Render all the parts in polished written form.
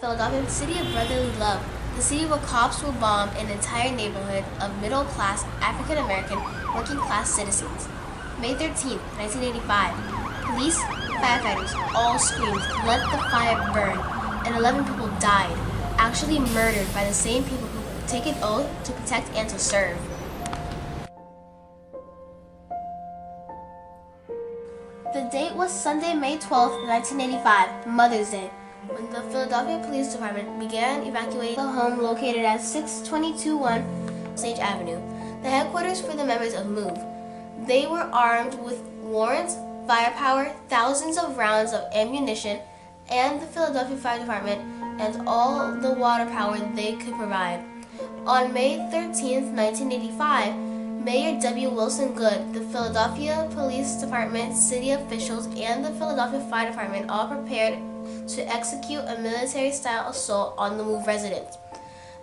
Philadelphia, city of brotherly love, the city where cops will bomb an entire neighborhood of middle-class African-American working-class citizens. May 13, 1985, police, firefighters all screamed, "Let the fire burn," and 11 people died, actually murdered by the same people who take an oath to protect and to serve. The date was Sunday, May 12, 1985, Mother's Day, when the Philadelphia Police Department began evacuating the home located at 6221 Osage Avenue, the headquarters for the members of MOVE. They were armed with warrants, firepower, thousands of rounds of ammunition, and the Philadelphia Fire Department and all the water power they could provide. On May 13, 1985, Mayor W. Wilson Goode, the Philadelphia Police Department, city officials, and the Philadelphia Fire Department all prepared to execute a military-style assault on the MOVE residents.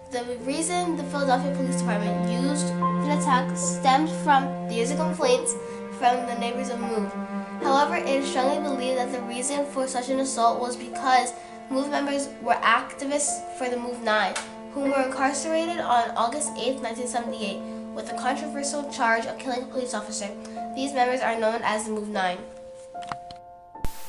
The reason the Philadelphia Police Department used the attack stemmed from years of complaints from the neighbors of MOVE. However, it is strongly believed that the reason for such an assault was because MOVE members were activists for the MOVE 9, whom were incarcerated on August 8, 1978, with the controversial charge of killing a police officer. These members are known as the MOVE 9.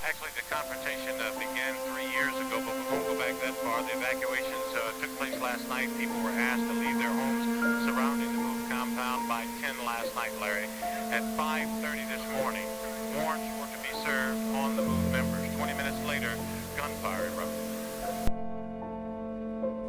Actually, the confrontation began 3 years ago, but we won't go back that far. The evacuations took place last night. People were asked to leave their homes surrounding the MOVE compound by 10 last night, Larry. At 5:30 this morning, warrants were to be served on the MOVE members. 20 minutes later, gunfire erupted.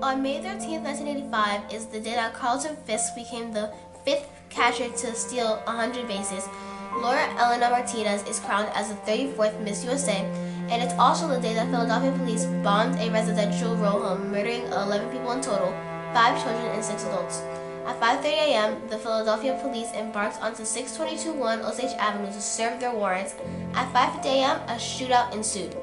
On May 13, 1985 is the day that Carlton Fisk became the 5th catcher to steal 100 bases. Laura Eleanor Martinez is crowned as the 34th Miss USA, and it's also the day that Philadelphia police bombed a residential row home, murdering 11 people in total, 5 children and 6 adults. At 5:30 a.m., the Philadelphia police embarked onto 6221 Osage Avenue to serve their warrants. At 5:50 a.m., a shootout ensued.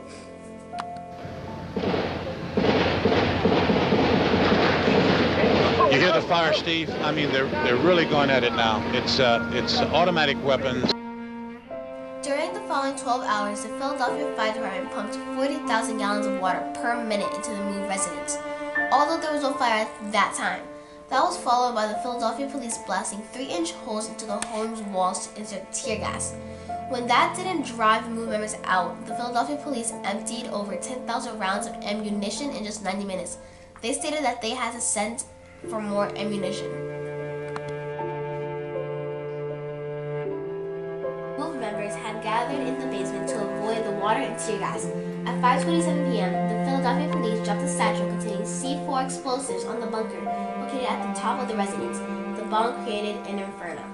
You hear the fire, Steve? I mean, they're really going at it now. It's automatic weapons. During the following 12 hours, the Philadelphia Fire Department pumped 40,000 gallons of water per minute into the MOVE residents, although there was no fire at that time. That was followed by the Philadelphia police blasting 3-inch holes into the home's walls to insert tear gas. When that didn't drive the MOVE members out, the Philadelphia police emptied over 10,000 rounds of ammunition in just 90 minutes. They stated that they had to send for more ammunition. MOVE members had gathered in the basement to avoid the water and tear gas. At 5:27 p.m., the Philadelphia police dropped a satchel containing C4 explosives on the bunker located at the top of the residence. The bomb created an inferno.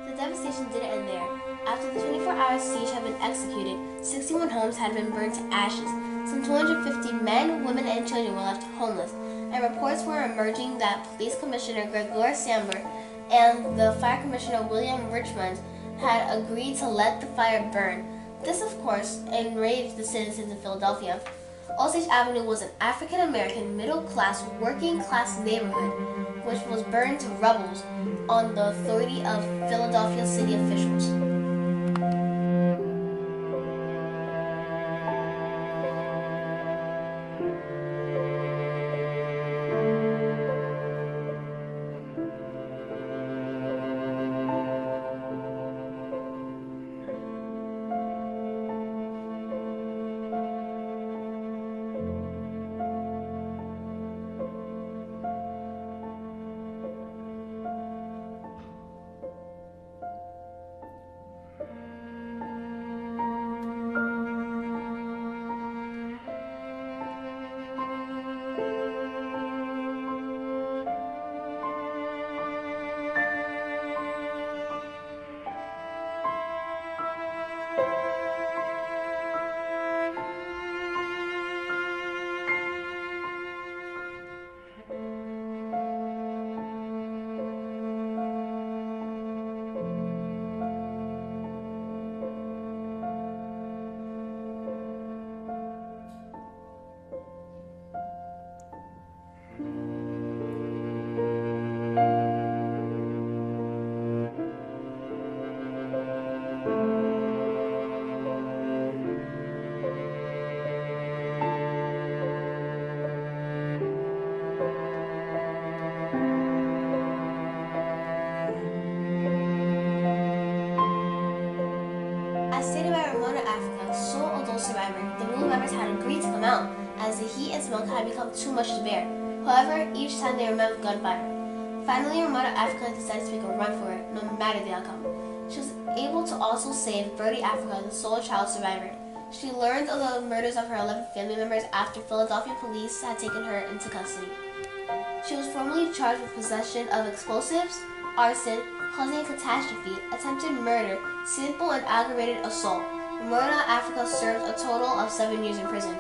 The devastation didn't end there. After the 24-hour siege had been executed, 61 homes had been burned to ashes. Some 250 men, women, and children were left homeless, and reports were emerging that Police Commissioner Gregor Samber and the Fire Commissioner William Richmond had agreed to let the fire burn. This, of course, enraged the citizens of Philadelphia. Osage Avenue was an African-American, middle-class, working-class neighborhood which was burned to rubble on the authority of Philadelphia city officials. survivor, the move members had agreed to come out, as the heat and smoke had become too much to bear. However, each time they were met with gunfire. Finally, Ramona Africa decided to make a run for it, no matter the outcome. She was able to also save Birdie Africa, the sole child survivor. She learned of the murders of her 11 family members after Philadelphia police had taken her into custody. She was formally charged with possession of explosives, arson, causing a catastrophe, attempted murder, simple and aggravated assault. Ramona Africa served a total of 7 years in prison.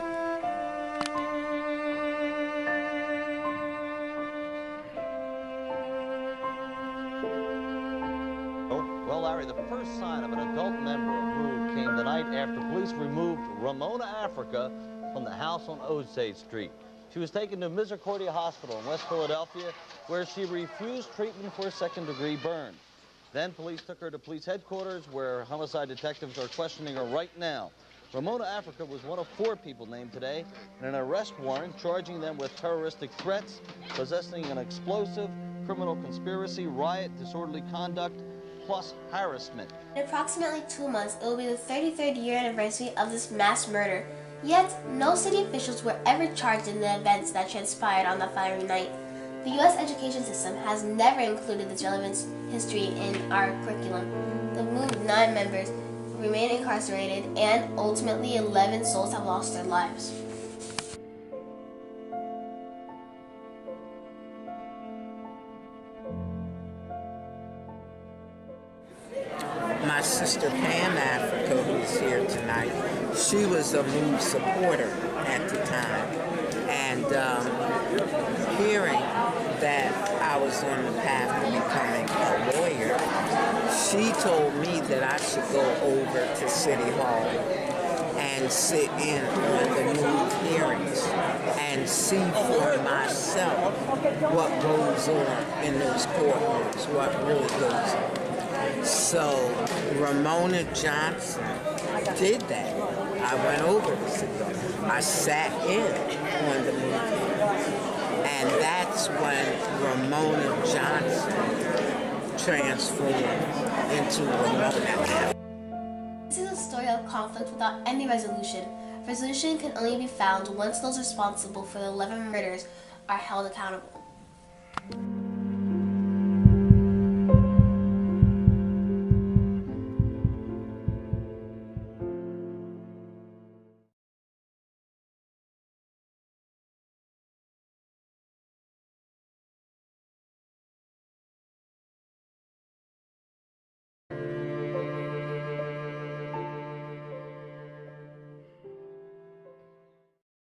Well, Larry, the first sign of an adult member of MOVE came the night after police removed Ramona Africa from the house on Osage Street. She was taken to Misericordia Hospital in West Philadelphia, where she refused treatment for a second-degree burn. Then police took her to police headquarters, where homicide detectives are questioning her right now. Ramona Africa was one of 4 people named today in an arrest warrant charging them with terroristic threats, possessing an explosive, criminal conspiracy, riot, disorderly conduct, plus harassment. In approximately 2 months, it will be the 33rd year anniversary of this mass murder. Yet, no city officials were ever charged in the events that transpired on that fiery night. The U.S. education system has never included this relevant history in our curriculum. The MOVE 9 members remain incarcerated, and ultimately 11 souls have lost their lives. My sister Pam Africa, who's here tonight, she was a MOVE supporter at the time. And hearing that I was on the path to becoming a lawyer, she told me that I should go over to City Hall and sit in on the MOVE hearings and see for myself what goes on in those courtrooms, what really goes on. So Ramona Johnson did that. I went over to City Hall. I sat in on the MOVE hearings. And that's when Ramona Johnson transformed into Ramona Africa. This is a story of conflict without any resolution. Resolution can only be found once those responsible for the 11 murders are held accountable.